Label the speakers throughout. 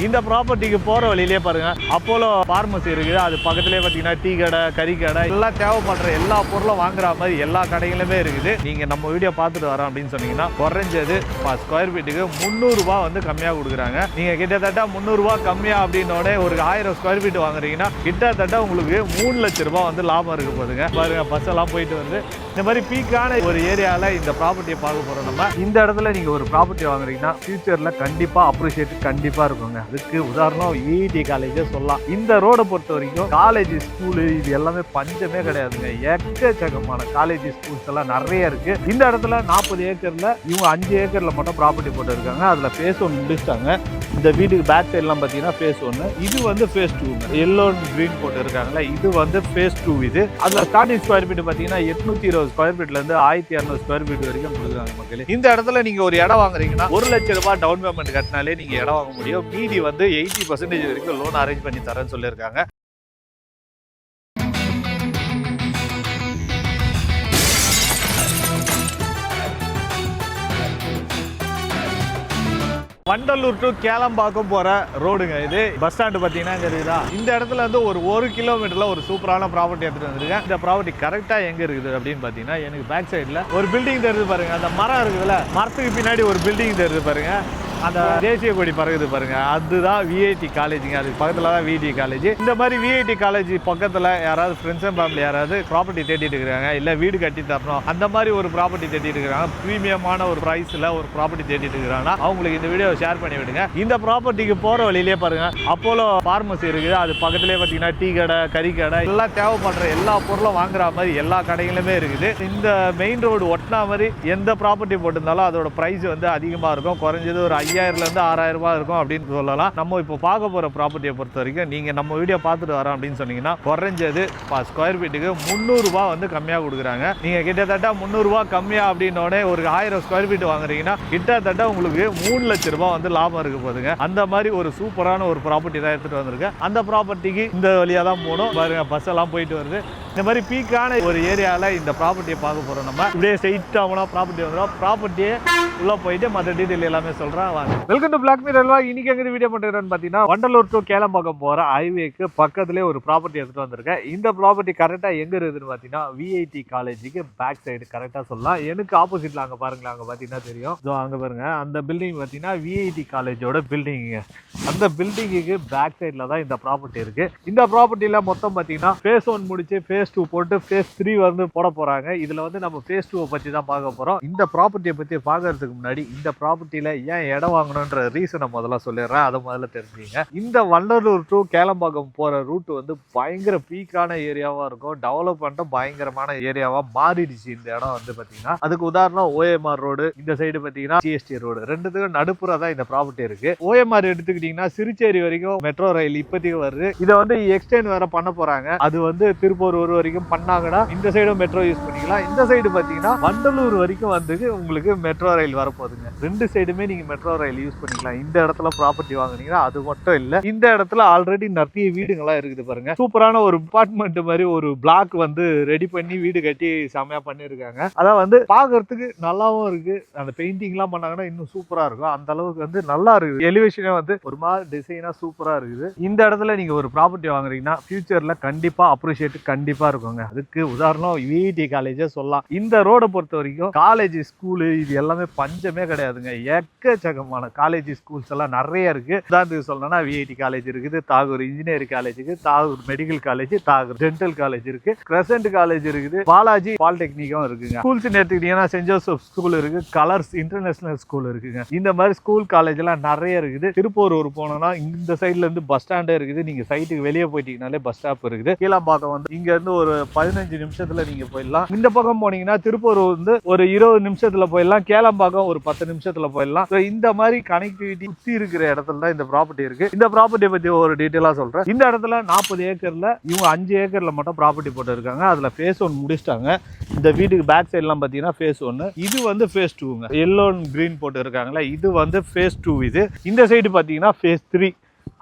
Speaker 1: இந்த ப்ராப்பர்ட்டிக்கு போற வழியிலே பாருங்க அப்போலோ பார்மசி இருக்குது. அது பக்கத்திலே பாத்தீங்கன்னா டீ கடை, கறி கடை, எல்லாம் தேவைப்படுற எல்லா பொருளும் வாங்குற மாதிரி எல்லா கடைகளுமே இருக்குது. நீங்க நம்ம வீடியோ பார்த்துட்டு வரோம் அப்படின்னு சொன்னீங்கன்னா குறைஞ்சது ஸ்கொயர் ஃபீட்டுக்கு 300 ரூபாய் வந்து கம்மியா கொடுக்குறாங்க. நீங்க கிட்டத்தட்ட 300 ரூபாய் கம்மியா அப்படின்னோட ஒரு 1000 ஸ்கொயர் ஃபீட் வாங்குறீங்கன்னா கிட்டத்தட்ட உங்களுக்கு 3 லட்சம் ரூபாய் வந்து லாபம் இருக்கு போதுங்க. பாருங்க பஸ் எல்லாம் போயிட்டு வந்து இந்த மாதிரி பீக்கான ஒரு ஏரியால இந்த ப்ராப்பர்ட்டியை பார்க்க போறோம். நம்ம இந்த இடத்துல நீங்க ஒரு ப்ராப்பர்ட்டி வாங்குறீங்கன்னா ஃபியூச்சர்ல கண்டிப்பா அப்ரிஷியேட் கண்டிப்பா இருக்குங்க. அதுக்கு உதாரணம் விஐடி காலேஜே சொல்லலாம். இந்த ரோடை பொறுத்த வரைக்கும் காலேஜ், ஸ்கூலு இது எல்லாமே பஞ்சமே கிடையாதுங்க. எக்கச்சக்கமான காலேஜ், ஸ்கூல்ஸ் எல்லாம் நிறைய இருக்கு. இந்த இடத்துல 40 ஏக்கர்ல இவங்க 5 ஏக்கர்ல மட்டும் ப்ராப்பர்ட்டி போட்டு இருக்காங்க. அதுல ஃபேஸ் 1 முடிச்சிட்டாங்க. இந்த வீட்டுக்கு பேக் சைட் எல்லாம் பாத்தீங்கன்னா ஃபேஸ் 1, இது வந்து ஃபேஸ் 2. எல்லோ கிரீன் போட்டு இருக்காங்களா, இது வந்து ஃபேஸ் 2. இது அதுல ஸ்டார்டிங் ஸ்கொயர் ஃபீட் பாத்தீங்கன்னா 820 ஸ்கொயர் ஃபீட்ல இருந்து 1200 ஸ்கொயர் ஃபீட் வரைக்கும் கொடுக்குறாங்க மக்களே. இந்த இடத்துல நீங்க ஒரு இடம் வாங்குறீங்கன்னா 1 லட்சம் ரூபாய் டவுன் பேமெண்ட் கட்டினாலே நீங்க இடம் வாங்க முடியும். மீதி வந்து 80% வரைக்கும் லோன் அரேஞ்ச் பண்ணி தரேன்னு சொல்லியிருக்காங்க. வண்டலூர் டு கேளம்பாக்கம் போற ரோடுங்க இது. பஸ் ஸ்டாண்டு பாத்தீங்கன்னா தெரியுதா, இந்த இடத்துல வந்து ஒரு 1 கிலோமீட்டர்ல ஒரு சூப்பரான ப்ராப்பர்ட்டி எடுத்துட்டு வந்திருக்கேன். இந்த ப்ராப்பர்ட்டி கரெக்டா எங்க இருக்குது அப்படின்னு பாத்தீங்கன்னா எனக்கு பேக் சைட்ல ஒரு பில்டிங் தெரியுது பாருங்க. அந்த மரம் இருக்குதுல்ல, மரத்துக்கு பின்னாடி ஒரு பில்டிங் தெரியுது பாருங்க. அந்த தேசிய கொடி பறகுது பாருங்க, அதுதான் விஐடி காலேஜுங்க. அதுக்கு பக்கத்துல தான் விஐடி காலேஜ். இந்த மாதிரி விஐடி காலேஜ் பக்கத்துல யாராவது ஃப்ரெண்ட்ஸ் அண்ட் ஃபேமிலி யாராவது ப்ராப்பர்ட்டி தேடிட்டு இருக்காங்க, இல்ல வீடு கட்டி தரணும் அந்த மாதிரி ஒரு ப்ராப்பர்ட்டி தேடிட்டு இருக்காங்க, பிரீமியமான ஒரு பிரைஸ்ல ஒரு ப்ராப்பர்ட்டி தேடிட்டு இருக்காங்கன்னா அவங்களுக்கு இந்த வீடியோ ஷேர் பண்ணி விடுங்க. இந்த ப்ராப்பர்ட்டிக்கு போற வழியிலே பாருங்க அப்போலோ பார்மசி இருக்குது. அது பக்கத்திலே பாத்தீங்கன்னா டீ கடை, கறி கடை, எல்லாம் தேவைப்படுற எல்லா பொருளும் வாங்குற மாதிரி எல்லா கடைகளுமே இருக்குது. இந்த மெயின் ரோடு ஒட்டினா மாதிரி எந்த ப்ராப்பர்ட்டி போட்டிருந்தாலும் அதோட பிரைஸ் வந்து அதிகமா இருக்கும். குறைஞ்சது ஒரு 5000ல இருந்து 6000 ரூபாய் இருக்கும் அப்படின்னு சொல்லலாம். நம்ம இப்போ பார்க்க போற ப்ராப்பர்ட்டியை பொறுத்த வரைக்கும் நீங்க நம்ம வீடியோ பார்த்துட்டு வரோம் அப்படின்னு சொன்னீங்கன்னா குறைஞ்சது ஸ்கொயர் ஃபீட்டுக்கு 300 ரூபாய் வந்து கம்மியா கொடுக்குறாங்க. நீங்க கிட்டத்தட்ட 300 ரூபாய் கம்மியா அப்படின்னோட ஒரு 1000 ஸ்கொயர் ஃபீட் வாங்குறீங்கன்னா கிட்டத்தட்ட உங்களுக்கு 3 லட்சம் ரூபாய் வந்து லாபம் இருக்கு போதுங்க. அந்த மாதிரி ஒரு சூப்பரான ஒரு ப்ராப்பர்ட்டி தான் எடுத்துட்டு வந்திருக்கேன். அந்த ப்ராப்பர்ட்டிக்கு இந்த வழியா தான் போகணும். பாருங்க பஸ் எல்லாம் போயிட்டு வருது. இந்த மாதிரி பீக்கான ஒரு ஏரியால இந்த ப்ராப்பர்ட்டியை பார்க்க போறோம். நம்ம இப்படியே ஸ்ட்ரைட்டா போனா ப்ராப்பர்ட்டி வந்துடும். ப்ராப்பர்ட்டியே உள்ள போயிட்டு மற்ற டீடைல் எல்லாமே சொல்றேன் வாங்க. வெல்கம் டு பிளாக் மீர் அல்வா. இன்னைக்கு எங்க வீடியோ பண்றேன்னு பாத்தீங்கன்னா வண்டலூர் டு கேளம்பாக்கம் போற ஹைவேக்கு பக்கத்துலேயே ஒரு ப்ராப்பர்ட்டி எடுத்துட்டு வந்திருக்கேன். இந்த ப்ராப்பர்ட்டி கரெக்டா எங்க இருக்குதுன்னு பாத்தீங்கன்னா விஐடி காலேஜுக்கு பேக் சைடு கரெக்டா சொல்லலாம். எனக்கு ஆப்போசிட்ல அங்க பாருங்களேன், அங்க பாத்தீங்கன்னா தெரியும். அங்க பாருங்க அந்த பில்டிங் பாத்தீங்கன்னா விஐடி காலேஜோட பில்டிங். அந்த பில்டிங்குக்கு பேக் சைட்ல தான் இந்த ப்ராப்பர்ட்டி இருக்கு. இந்த ப்ராப்பர்ட்டியில மொத்தம் பாத்தீங்கன்னா ஃபேஸ் 1 முடிச்சு ஃபேஸ் 2 போட்டு ஃபேஸ் 3 வந்து போட போறாங்க. இதுல வந்து நம்ம ஃபேஸ் 2 பத்தி தான் பார்க்க போறோம். இந்த ப்ராப்பர்ட்டியை பத்தி பார்க்கறதுக்கு முன்னாடி இந்த ப்ராப்பர்ட்டியில ஏன் இடம் வாங்கணும்ன்ற ரீசனை முதல்ல சொல்லிடுறேன், அதை முதல்ல தெரிஞ்சுங்க. இந்த வண்டலூர் டு கேளம்பாக்கம் போற ரூட் வந்து பயங்கர பீக்கான ஏரியாவா இருக்கும். டெவலப்மெண்ட் பயங்கரமான ஏரியாவா மாறிடுச்சு இந்த இடம் வந்து பாத்தீங்கன்னா. அதுக்கு உதாரணம் ஓஎம்ஆர் ரோடு, இந்த சைடு பாத்தீங்கன்னா ஜிஎஸ்டி ரோடு, ரெண்டுத்துக்கும் நடுப்புற தான் இந்த ப்ராப்பர்ட்டி இருக்கு. ஓஎம்ஆர் எடுத்துக்கிட்டீங்கன்னா சிறுச்சேரி வரைக்கும் மெட்ரோ ரயில் இப்போதைக்கு வருது. இதை வந்து எக்ஸ்டெண்ட் வேற பண்ண போறாங்க. அது வந்து திருப்பூர் வரைக்கும் பண்ணாங்கன்னா இந்த சைடும் மெட்ரோ யூஸ் பண்ணிக்கலாம். இந்த சைடு பாத்தீங்கன்னா வண்டலூர் வரைக்கும் வந்து உங்களுக்கு மெட்ரோ ரயில் வரப்போகுதுங்க. ரெண்டு சைடுமே நீங்க மெட்ரோ ரயில் யூஸ் பண்ணிக்கலாம். இந்த இடத்துல ப்ராப்பர்ட்டி வாங்குனீங்கன்னா அது மட்டும் இல்ல, இந்த இடத்துல ஆல்ரெடி நிறைய வீடுங்களா இருக்குது பாருங்க. சூப்பரான ஒரு அபார்ட்மெண்ட் மாதிரி ஒரு பிளாக் வந்து ரெடி பண்ணி வீடு கட்டி செமையா பண்ணிருக்காங்க. அதான் வந்து பாக்குறதுக்கு நல்லாவும் இருக்கு. அந்த பெயிண்டிங் எல்லாம் பண்ணாங்கன்னா இன்னும் சூப்பரா இருக்கும். அந்த அளவுக்கு வந்து நல்லா இருக்கு. எலிவேஷனே வந்து ஒரு மாதிரி டிசைனா சூப்பரா இருக்குது. இந்த இடத்துல நீங்க ஒரு ப்ராப்பர்ட்டி வாங்குறீங்கன்னா ஃபியூச்சர்ல கண்டிப்பா அப்ரிஷியேட் கண்டிப்பா இருக்குங்க. அதுக்கு உதாரணம் விஐடி காலேஜே சொல்லலாம். இந்த ரோடை பொறுத்த வரைக்கும் காலேஜ், ஸ்கூலு இது எல்லாமே பஞ்சமே கிடையாதுங்க. எக்கச்சக்கமான காலேஜ், ஸ்கூல்ஸ் எல்லாம் நிறைய இருக்கு. உதாரணத்துக்கு சொல்லணும்னா விஐடி காலேஜ் இருக்குது, தாகூர் இன்ஜினியரிங் காலேஜ் இருக்கு, Tagore medical college, Tagore dental college இருக்கு, கிரசன்ட் காலேஜ் இருக்குது, பாலாஜி பாலிடெக்னிக்கும் இருக்குங்க. ஸ்கூல்ஸ் எடுத்துக்கிட்டீங்கன்னா சென்ட் ஜோசப் ஸ்கூல் இருக்கு, கலர்ஸ் இன்டர்நேஷனல் ஸ்கூல் இருக்குங்க. இந்த மாதிரி ஸ்கூல் காலேஜ் எல்லாம் நிறைய இருக்குது. திருப்பூர் போனோம்னா இந்த சைட்ல இருந்து பஸ் ஸ்டாண்டே இருக்குது. நீங்க சைட்டுக்கு வெளியே போயிட்டீங்கனாலே பஸ் ஸ்டாப் இருக்குது. கீழம்பாக்கம் வந்து இங்க இருந்து ஒரு 15 நிமிஷத்துல நீங்க போயிடலாம். இந்த பக்கம் போனீங்கன்னா திருப்பூர் வந்து ஒரு 20 நிமிஷத்துல போயிடலாம். கேளம்பாக்கம் ஒரு 10 நிமிஷத்துல போயிடலாம். இந்த மாதிரி கனெக்டிவிட்டி சுத்தி இருக்கிற இடத்துல தான் இந்த ப்ராப்பர்ட்டி இருக்கு. இந்த ப்ராப்பர்ட்டியை பத்தி ஒரு டீடைலா சொல்றேன். இந்த இடத்துல 40 ஏக்கர்ல இவங்க 5 ஏக்கர்ல மட்டும் ப்ராப்பர்ட்டி போட்டு இருக்காங்க. அதுல ஃபேஸ் 1 முடிச்சிட்டாங்க. இந்த வீட்டுக்கு பேக் சைட் எல்லாம் பாத்தீங்கன்னா ஃபேஸ் 1, இது வந்து ஃபேஸ் 2ங்க. எல்லோ கிரீன் போட்டு இருக்காங்களா, இது வந்து ஃபேஸ் 2. இது இந்த சைடு பாத்தீங்கன்னா ஃபேஸ் 3.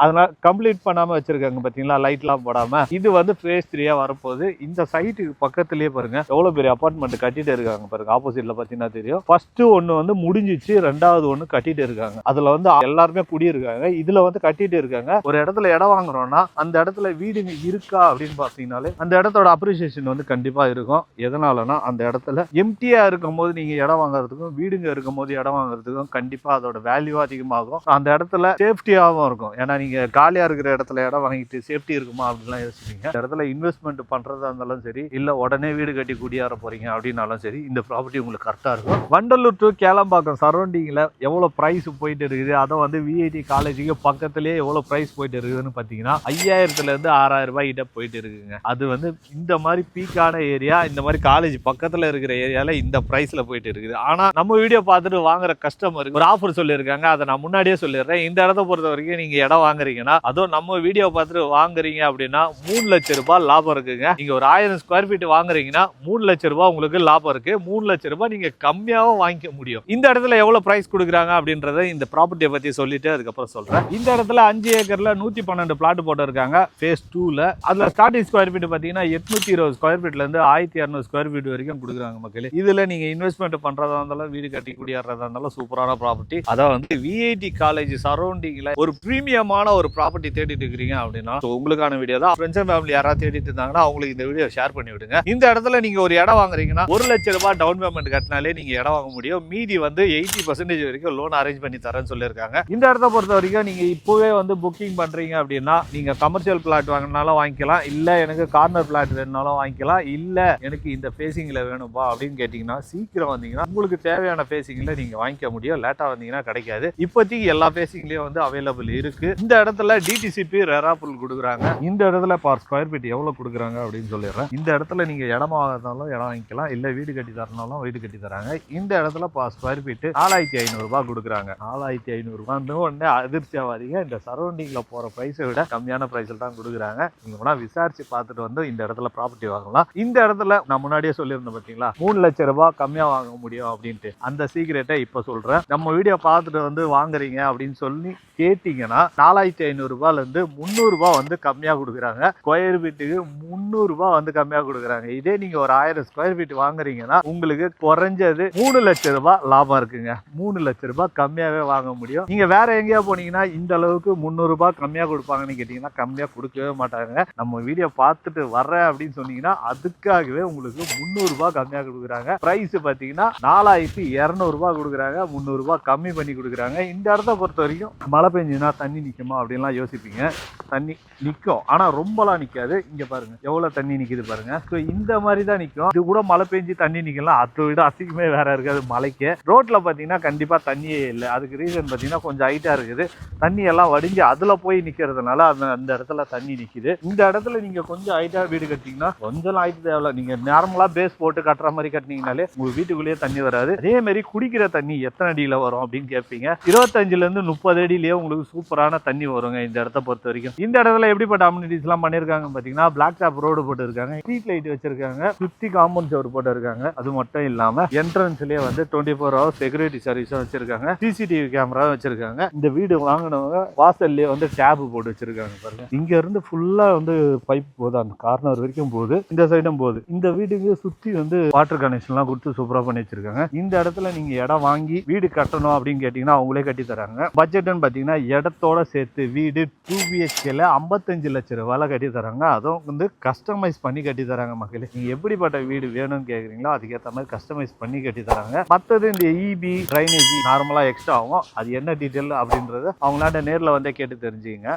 Speaker 1: அதனால கம்ப்ளீட் பண்ணாம வச்சிருக்காங்க பாத்தீங்களா, லைட்லாம் போடாம. இது வந்து ஃபேஸ் 3 வரப்போகுது. இந்த சைட்டுக்கு பக்கத்துலயே பாருங்க எவ்வளவு பெரிய அபார்ட்மெண்ட் கட்டிட்டு இருக்காங்க பாருங்க. ஆப்போசிட்ல பாத்தீங்கன்னா தெரியும். ஃபர்ஸ்ட் ஒன்னு வந்து முடிஞ்சிச்சு, ரெண்டாவது ஒன்னு கட்டிட்டு இருக்காங்க. அதுல வந்து எல்லாருமே குடியிருக்காங்க. இதுல வந்து கட்டிட்டு இருக்காங்க. ஒரு இடத்துல இடம் வாங்குறோம்னா அந்த இடத்துல வீடுங்க இருக்கா அப்படின்னு பாத்தீங்கன்னாலே அந்த இடத்தோட அப்ரிசியேஷன் வந்து கண்டிப்பா இருக்கும். எதனாலனா அந்த இடத்துல எம்டியா இருக்கும் போது நீங்க இடம் வாங்குறதுக்கும் வீடுங்க இருக்கும் போது இடம் வாங்குறதுக்கும் கண்டிப்பா அதோட வேல்யூ அதிகமாகும். அந்த இடத்துல சேஃப்டியாகவும் இருக்கும். ஏன்னா நீங்க காலியா இருக்கிற இடத்துல இடம் வாங்கிட்டு சேஃப்டி இருக்குமா அப்படின்லாம் யோசிப்பீங்க. இந்த இடத்துல இன்வெஸ்ட்மெண்ட் பண்றதா இருந்தாலும் சரி, இல்ல உடனே வீடு கட்டி குடியேற போறீங்க அப்படின்னாலும் சரி, இந்த ப்ராப்பர்ட்டி உங்களுக்கு கரெக்டா இருக்கும். வண்டலூர் டு கேளம்பாக்கம் சரௌண்டிங்ல எவ்வளவு பிரைஸ் போயிட்டு இருக்குது, அதை வந்து விஐடி காலேஜுக்கு பக்கத்திலேயே எவ்வளவு பிரைஸ் போயிட்டு இருக்குதுன்னு பாத்தீங்கன்னா 5000 இருந்து 6000 ரூபாய் கிட்ட போயிட்டு இருக்குங்க. அது வந்து இந்த மாதிரி பீக்கான ஏரியா, இந்த மாதிரி காலேஜ் பக்கத்துல இருக்கிற ஏரியால இந்த பிரைஸ்ல போயிட்டு இருக்குது. ஆனா நம்ம வீடியோ பார்த்துட்டு வாங்குற கஸ்டமருக்கு ஒரு ஆஃபர் சொல்லியிருக்காங்க. அதை நான் முன்னாடியே சொல்லிடுறேன். இந்த இடத்த பொறுத்த வரைக்கும் நீங்க இடம் வாங்குறீங்கன்னா, அதுவும் நம்ம வீடியோ பார்த்துட்டு வாங்குறீங்க அப்படின்னா 3 லட்சம் ரூபாய் லாபம் இருக்குங்க. நீங்க ஒரு 1000 ஸ்கொயர் ஃபீட் வாங்குறீங்கன்னா 3 லட்சம் ரூபாய் உங்களுக்கு லாபம் இருக்கு. 3 லட்சம் ரூபாய் நீங்க கம்மியாவும் வாங்கிக்க முடியும். இந்த இடத்துல எவ்வளவு பிரைஸ் கொடுக்குறாங்க அப்படின்றத இந்த ப்ராப்பர்ட்டியை பத்தி சொல்லிட்டு அதுக்கப்புறம் சொல்றேன். இந்த இடத்துல 5 ஏக்கர்ல 112 பிளாட் போட்டு இருக்காங்க ஃபேஸ் 2ல. அதுல ஸ்டார்டிங் ஸ்கொயர் ஃபீட் பாத்தீங்கன்னா 820 ஸ்கொயர் ஃபீட்ல இருந்து 1200 ஸ்கொயர் ஃபீட் வரைக்கும் கொடுக்குறாங்க மக்களே. இதுல நீங்க இன்வெஸ்ட்மெண்ட் பண்றதா இருந்தாலும் வீடு கட்டி குடியேறதா இருந்தாலும் சூப்பரான ப்ராப்பர்ட்டி. அதான் வந்து விஐடி காலேஜ் சரௌண்டிங்ல ஒரு பிரீமியமான ஒரு ப்ராப்பர்ட்டி தேடிட்டு இருக்கீங்க அப்படின்னா உங்களுக்கான வீடியோ தான். ஃப்ரெண்ட்ஸ் அண்ட் ஃபேமிலி யாராவது தேடிட்டு இருந்தாங்கன்னா அவங்களுக்கு இந்த வீடியோ ஷேர் பண்ணி விடுங்க. இந்த இடத்துல நீங்க ஒரு இடம் வாங்குறீங்கன்னா 1 லட்சம் ரூபாய் டவுன் பேமெண்ட் கட்டினாலே நீங்க இடம் வாங்க முடியும். மீதி வந்து 80% வரைக்கும் லோன் அரேஞ்ச் பண்ணி தரேன்னு சொல்லியிருக்காங்க. இந்த இடத்த பொறுத்த வரைக்கும் நீங்க இப்பவே வந்து புக்கிங் பண்றீங்க அப்படின்னா நீங்க கமர்ஷியல் பிளாட் வாங்கினாலும் வாங்கிக்கலாம், இல்ல எனக்கு கார்னர் பிளாட் வேணும்னாலும் வாங்கிக்கலாம், இல்ல எனக்கு இந்த ஃபேசிங்ல வேணும்பா அப்படின்னு கேட்டீங்கன்னா சீக்கிரம் வந்தீங்கன்னா உங்களுக்கு தேவையான ஃபேசிங்ல நீங்க வாங்கிக்க முடியும். லேட்டா வந்தீங்கன்னா கிடைக்காது. இப்போதைக்கு எல்லா ஃபேசிங்லயும் வந்து அவைலபிள் இருக்கு. இந்த இடத்துல டிடிசிபி ரெராப்புல் கொடுக்குறாங்க. இந்த இடத்துல பர் ஸ்கொயர் ஃபீட் எவ்வளவு கொடுக்குறாங்க அப்படின்னு சொல்லிடுறேன். இந்த இடத்துல நீங்க இடம் வாங்கினாலும் இடம் வாங்கிக்கலாம், இல்ல வீடு கட்டி தரனாலும் வீடு கட்டி தராங்க. இந்த இடத்துல பர் ஸ்கொயர் ஃபீட் 4500 ரூபாய் கொடுக்குறாங்க. 4500 ரூபாய் உடனே அதிர்ச்சி ஆகாதீங்க. இந்த சரௌண்டிங்ல போற பிரைஸை விட கம்மியான பிரைஸ்ல தான் கொடுக்குறாங்க. நீங்க வேணா விசாரிச்சு பார்த்துட்டு வந்து இந்த இடத்துல ப்ராப்பர்ட்டி வாங்கலாம். இந்த இடத்துல நான் முன்னாடியே சொல்லியிருந்தேன் பாத்தீங்களா 3 லட்சம் ரூபாய் கம்மியா வாங்க முடியும் அப்படின்ட்டு. அந்த சீக்கிரட்டை இப்ப சொல்றேன். நம்ம வீடியோ பார்த்துட்டு வந்து வாங்குறீங்க அப்படின்னு சொல்லி கேட்டீங்கன்னா 4500 ரூபாயில இருந்து 300 ரூபாய் வந்து கம்மியா கொடுக்குறாங்க. ஸ்கொயர் ஃபீட்டுக்கு 300 ரூபாய் வந்து கம்மியா கொடுக்குறாங்க. இதே நீங்க ஒரு 1000 ஸ்கொயர் ஃபீட் வாங்குறீங்கன்னா உங்களுக்கு குறைஞ்சது 3 லட்சம் ரூபாய் லாபம் இருக்குங்க. 3 லட்சம் ரூபாய் கம்மியாவே வாங்க முடியும். நீங்க வேற எங்கேயா போனீங்கன்னா இந்த அளவுக்கு 300 ரூபாய் கம்மியா கொடுப்பாங்கன்னு கேட்டீங்கன்னா கம்மியா கொடுக்கவே மாட்டாங்க. நம்ம வீடியோ பார்த்துட்டு வர்றேன் அப்படின்னு சொன்னீங்கன்னா அதுக்காகவே உங்களுக்கு 300 ரூபாய் கம்மியா கொடுக்குறாங்க. பிரைஸ் பாத்தீங்கன்னா 4200 ரூபாய் கொடுக்குறாங்க. 300 ரூபாய் கம்மி பண்ணி கொடுக்குறாங்க. இந்த இடத்த பொறுத்த வரைக்கும் மழை பெஞ்சுன்னா தண்ணி நிக்குமா அப்படின்லாம் யோசிப்பீங்க. தண்ணி நிக்கும், ஆனா ரொம்பலாம் நிக்காது. இங்க பாருங்க எவ்வளவு தண்ணி நிக்குது பாருங்க. இந்த மாதிரி தான் நிக்கும். இது கூட மழை பெஞ்சு தண்ணி நிக்கலாம். அதை விட அசிங்கமே வேற இருக்காது மலைக்கு. ரோட்ல பாத்தீங்கன்னா கண்டிப்பா தண்ணியே இல்லை. அதுக்கு ரீசன் பாத்தீங்கன்னா கொஞ்சம் ஹைட்டா இருக்குது. தண்ணி எல்லாம் வடிஞ்சு அதுல போய் நிக்கிறதுனால அந்த இடத்துல தண்ணி நிக்குது. இந்த இடத்துல நீங்க கொஞ்சம் ஹைட்டா வீடு கட்டிங்கன்னா கொஞ்சம் ஹைட் தேவை. நீங்க நார்மலா பேஸ் போட்டு கட்டுற மாதிரி கட்டினீங்கனாலே உங்க வீட்டுக்குள்ளேயே தண்ணி வராது. அதே மாதிரி குடிக்கிற தண்ணி எத்தனை அடியில வரும் அப்படின்னு கேட்பீங்க. 25 இருந்து 30 அடியிலேயே உங்களுக்கு சூப்பரான தண்ணி வருங்க இந்த இடத்த பொறுத்த வரைக்கும். இந்த இடத்துல எப்படிப்பட்ட அம்யூனிட்டிஸ் எல்லாம் பண்ணிருக்காங்க பாத்தீங்கன்னா பிளாக் டாப் ரோடு போட்டு இருக்காங்க, ஸ்ட்ரீட் லைட் வச்சிருக்காங்க, 50 காம்பவுண்ட் சவர் போட்டு இருக்காங்க. அது மட்டும் இல்லாம என்ட்ரன்ஸ்லயே வந்து 24 ஹவர்ஸ் செக்யூரிட்டி சர்வீஸும் வச்சிருக்காங்க, சிசிடிவி கேமரா வச்சிருக்காங்க. இந்த வீடு வாங்கினவங்க வாசல்லே வந்து டேப் போட்டு வச்சிருக்காங்க பாருங்க. இங்க இருந்து ஃபுல்லா வந்து பைப் போகுது, அந்த கார்னர் வரைக்கும் போகுது, இந்த சைடும் போகுது. இந்த வீட்டுக்கு சுத்தி வந்து வாட்டர் கனெக்ஷன் எல்லாம் கொடுத்து சூப்பரா பண்ணி வச்சிருக்காங்க. இந்த இடத்துல நீங்க இடம் வாங்கி வீடு கட்டணும் அப்படின்னு கேட்டீங்கன்னா அவங்களே கட்டி தராங்க. பட்ஜெட்னு பாத்தீங்கன்னா இடத்தோட சேர்த்து வீடு 2 BHKல 55 லட்சம் ரூபாயில கட்டி தராங்க. அதுவும் வந்து கஸ்டமைஸ் பண்ணி கட்டி தராங்க மக்களே. நீங்க எப்படிப்பட்ட வீடு வேணும்னு கேக்குறீங்களோ அதுக்கேற்ற மாதிரி கஸ்டமைஸ் பண்ணி கட்டி தராங்க. மற்றது இந்த இபி ட்ரைனேஜ் நார்மலா எக்ஸ்ட்ரா ஆகும். அது என்ன டீட்டெயில் அப்படின்றத அவங்களாட்ட நேர்ல வந்து கேட்டு தெரிஞ்சுங்க.